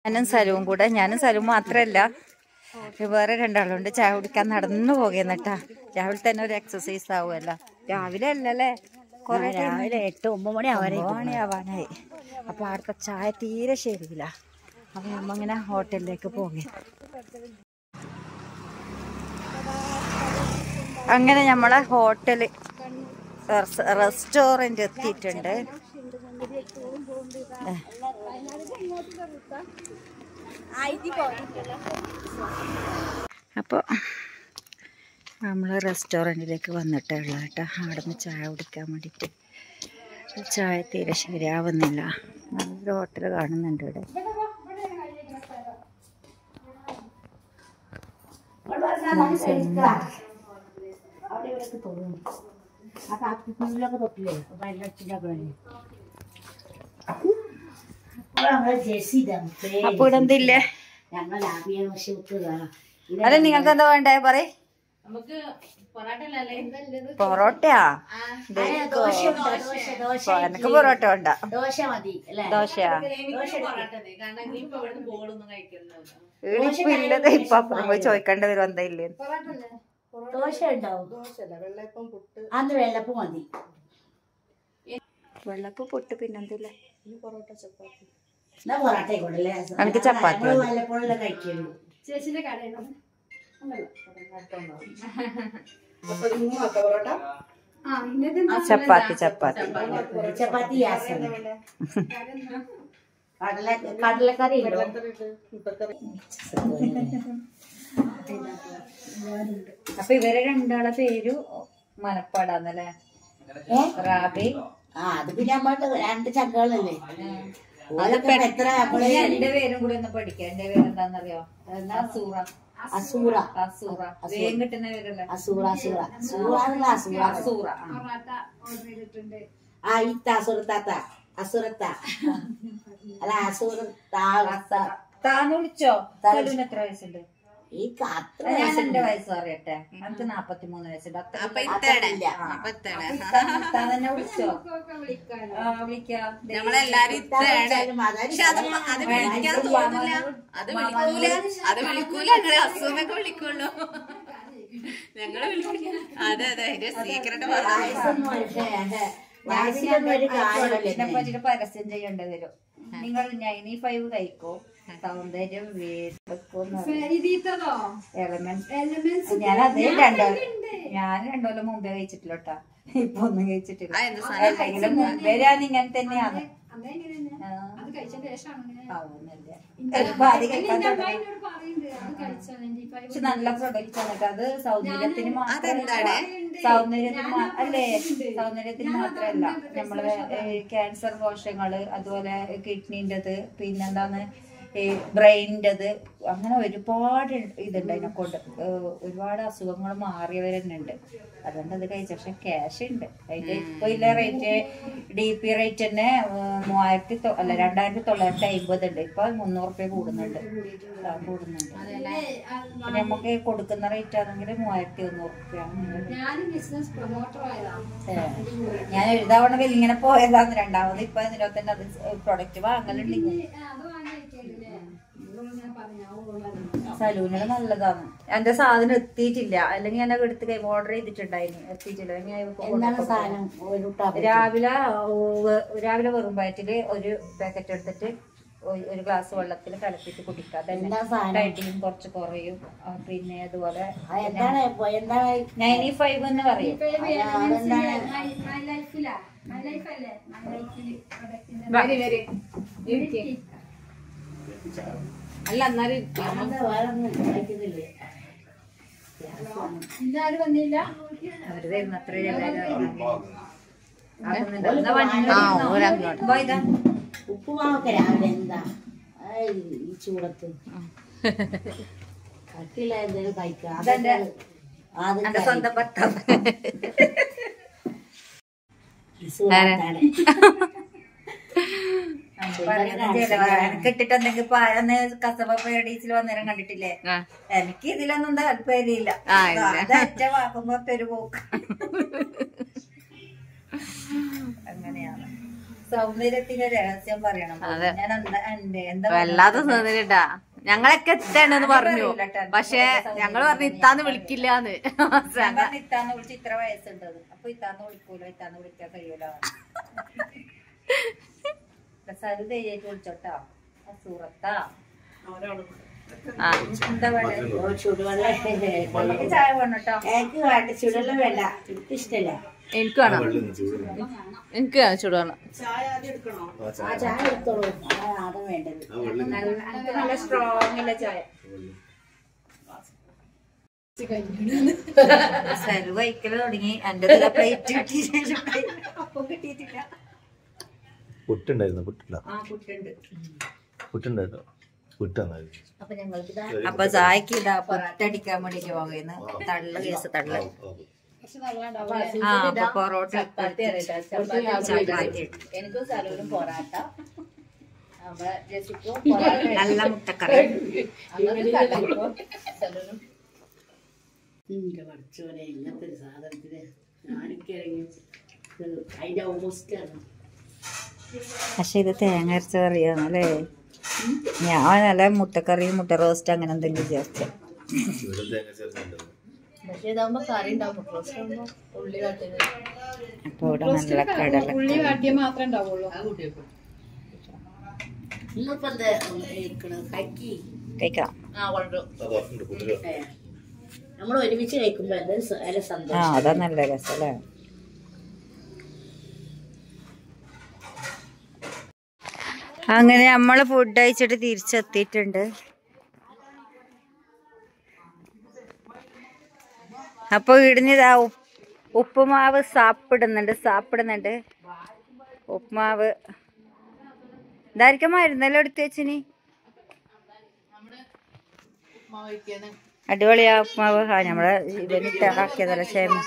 ഞാനും സലവും മാത്രല്ല വേറെ രണ്ടാളുണ്ട്. ചായ കുടിക്കാൻ നടന്നു പോകുന്നട്ടാ. രാവിലെ തന്നെ ഒരു എക്സസൈസ് ആവുമല്ലോ. രാവിലെ അല്ലല്ലേ, രാവിലെ 8-9 മണിയാവാനായി. അപ്പൊ അവിടുത്തെ ചായ തീരെ ശരിയില്ല. അപ്പൊ നമ്മ ഇങ്ങനെ ഹോട്ടലിലേക്ക് പോകും. അങ്ങനെ നമ്മളെ ഹോട്ടല് റെസ്റ്റോറന്റ് എത്തിയിട്ടുണ്ട്. അപ്പോൾ നമ്മൾ റെസ്റ്റോറൻറ്റിലേക്ക് വന്നിട്ടുള്ള കേട്ടോ. അവിടെ നിന്ന് ചായ കുടിക്കാൻ വേണ്ടിയിട്ട്. ചായ തീരെ ശരിയാവുന്നില്ല. നല്ലൊരു ഹോട്ടൽ കാണുന്നുണ്ട് ഇവിടെ. അപ്പൊ ഇവിടെ എന്തില്ലേ? അല്ല നിങ്ങൾക്ക് എന്താ വേണ്ടേ പറ. പൊറോട്ടയാ? എനിക്ക് പൊറോട്ട വേണ്ട. ദോശയാ? ഇടിപ്പില്ലത് ഇപ്പൊ അപ്പുറം പോയി ചോദിക്കേണ്ടി വരും എന്താ ഇല്ലേ. വെള്ളപ്പ് പൊട്ട് പിന്നെന്തില്ലേ? എനിക്ക് ചപ്പാത്തി. ചപ്പാത്തി ചപ്പാത്തി ചപ്പാത്തി കടലക്കറി. അപ്പൊ ഇവരെ രണ്ടാളെ പേര് മനപ്പാടാന്നല്ലേ? റാബി. അത് പിന്നെ നമ്മളുടെ 2 ചക്കകളല്ലേ. എന്റെ പേരും കൂടി ഒന്ന് പഠിക്കാം. എന്റെ പേര് എന്താന്നറിയോ? അസൂറ. അസൂറ അസൂറ വേഗം കിട്ടുന്ന പേരല്ലേ? അസൂറ അസൂറ അസൂറ അസൂറ. ആ ഇത്ത അസുറത്താത്ത അസുറത്ത അല്ല അസുറത്താന്ന് വിളിച്ചോ? എത്ര വയസ്സുണ്ട്? ഞാൻ എന്റെ വയസ്സ് അറിയട്ടെ. എനിക്ക് 43 വയസ്സുണ്ട്. തന്നെ വിളിച്ചോ? വിളിക്കാം. പരസ്യം ചെയ്യേണ്ടി വരും. നിങ്ങൾ 95 കഴിക്കോ? സൗന്ദര്യം ഞാൻ 2 കൊല്ലം മുമ്പേ കഴിച്ചിട്ടില്ല കേട്ടാ. ഇപ്പൊ ഒന്നും കഴിച്ചിട്ടില്ല. എന്തെങ്കിലും മുമ്പേ ഞാൻ ഇങ്ങനെ തന്നെയാണ്. പക്ഷെ നല്ല പ്രൊഡക്റ്റ് ആണ്. അത് സൗന്ദര്യത്തിന് മാത്രമല്ല, സൗന്ദര്യത്തിന് മാത്രമല്ല, നമ്മള് ക്യാൻസർ കോശങ്ങള്, അതുപോലെ കിഡ്നിൻ്റെത്, പിന്നെന്താണ് ഈ ബ്രെയിനിൻ്റെത്, അങ്ങനെ ഒരുപാട് ഇതുണ്ട് അതിനെക്കൊണ്ട്. ഒരുപാട് അസുഖങ്ങൾ മാറിയവരെന്നെ ഉണ്ട്. അതുകൊണ്ട് അത് കഴിച്ചു. പക്ഷെ ക്യാഷ് ഉണ്ട് അതിന്റെ. ഇപ്പൊ ഇല്ല റേറ്റ് DP റേറ്റ് തന്നെ 2950 ഉണ്ട്. ഇപ്പൊ 300 റുപ്യ കൂടുന്നുണ്ട്. പിന്നെ നമുക്ക് കൊടുക്കുന്ന റേറ്റ് ആണെങ്കിൽ 3100 റുപ്യ. ഞാൻ എഴുതാവണ ഇങ്ങനെ പോയതാണ്. രണ്ടാമത് ഇപ്പൊ ഇതിനകത്ത് തന്നെ അത് പ്രൊഡക്റ്റ് വാങ്ങലുണ്ട്. സലൂണിന് നല്ലതാണ്. എന്റെ സാധനം എത്തിയിട്ടില്ല. അല്ലെങ്കിൽ ഞാൻ എടുത്ത് ഓർഡർ ചെയ്തിട്ടുണ്ടായിരുന്നു. എത്തിയിട്ടില്ല. രാവിലെ വെറും വയറ്റില് ഒരു പാക്കറ്റ് എടുത്തിട്ട് 1 ഗ്ലാസ് വെള്ളത്തിൽ കലക്കിട്ട് കുടിക്കാം. ഡയറ്റിങ് കുറച്ച് കുറയും. പിന്നെ അതുപോലെ 95 എന്ന് പറയും. അല്ല എന്നാലും വന്നില്ല. അവര് തരുന്നത്ര ഉപ്പ് വാങ്ങ രാവിലെ. എന്താ ഈ ചൂടത്ത് കട്ടില്ല എന്തെങ്കിലും കഴിക്കാം. സ്വന്തം ഭർത്താവ് കിട്ടിട്ട് എന്തെങ്കിലും കസബ പേഡീസിൽ വന്നേരം കണ്ടിട്ടില്ലേ? എനിക്ക് ഇതിലൊന്നും താല്പര്യമില്ല. അതൊറ്റ വാക്കുമ്പോ ഒരു പോക്ക്. അങ്ങനെയാണ്. സൗന്ദര്യത്തിന്റെ രഹസ്യം പറയണം. ഞാൻ എന്താ വല്ലാതെ സൗന്ദര്യട്ടാ. ഞങ്ങളൊക്കെ എത്താണെന്ന് പറഞ്ഞു, പക്ഷെ ഞങ്ങള് പറഞ്ഞു ഇത്താന്ന് വിളിക്കില്ലാന്ന്. ഇത്താന്ന് വിളിച്ച് ഇത്ര വയസ്സുണ്ടത്. അപ്പൊ ഇത്താന്ന് വിളിക്കൂല, ഇത്താന്ന് വിളിക്കാൻ കഴിയൂല. സരുതയ്യേക്ക് വിളിച്ചോട്ടാ സൂറത്താ. എന്താ വേണ്ട ചായ വേണോട്ടോ? എനിക്ക് വേണ്ട, ചുടുവെള്ളം വേണ്ട, എനിക്ക് ഇഷ്ടല്ല. എനിക്ക് വേണം, എനിക്ക് ചൂടുവെള്ളം. ചായ എടുത്തോളൂ, അത് വേണ്ടത്. നല്ല സ്ട്രോങ് ഇല്ല ചായ. സരു വൈക്കല് തുടങ്ങി. എന്റെ പ്ലേറ്റ് കിട്ടിയിട്ടില്ല. പുട്ടുണ്ടായിരുന്നു. പുട്ടില്ല. പുട്ടുണ്ട്. പുട്ടുണ്ടായിരുന്നു. അപ്പൊ ചായക്ക് ഇതാ പുട്ടടിക്കാൻ വേണ്ടിട്ട് പോകുന്നു. തള്ളു കേസ് തള്ളു. പൊറോട്ട എനിക്കും സലൂരും പൊറാട്ട, നല്ല മുട്ടക്കറി. ഇങ്ങനത്തെ ഒരു സാധനത്തിന് അതിന്റെ ഓപ്പോസിറ്റാണ്. പക്ഷെ ഇത് തേങ്ങ അരച്ച കറിയാണല്ലേ. ഞാൻ നല്ല മുട്ടക്കറി, മുട്ട റോസ്റ്റ് അങ്ങനെ എന്തെങ്കിലും ചേർച്ച. പക്ഷെ ഇതാകുമ്പോ കറി ഉണ്ടാവും. ഉള്ളി കാട്ടിയത് അപ്പൊ ഇവിടെ നല്ല കടല ഉള്ളി കാട്ടിയ മാത്രമേ ഉണ്ടാവുള്ളൂ. കഴിക്കാം. നമ്മൾ ഒരുമിച്ച് കഴിക്കുമ്പോ അതാ നല്ല രസല്ലേ. അങ്ങനെ നമ്മള് ഫുഡ് കഴിച്ചിട്ട് തിരിച്ചെത്തിയിട്ടുണ്ട്. അപ്പൊ ഇടിഞ്ഞതാ ഉപ്പുമാവ് സാപ്പിടുന്നുണ്ട്. ഉപ്പുമാവ് ഇതായിരിക്കും മരുന്നെല്ലാം എടുത്ത് വെച്ചിനി. അടിപൊളിയാ ഉപ്പുമാവ്. നമ്മളെ ഇവനിട്ടാക്കിയതല്ല ക്ഷേമം.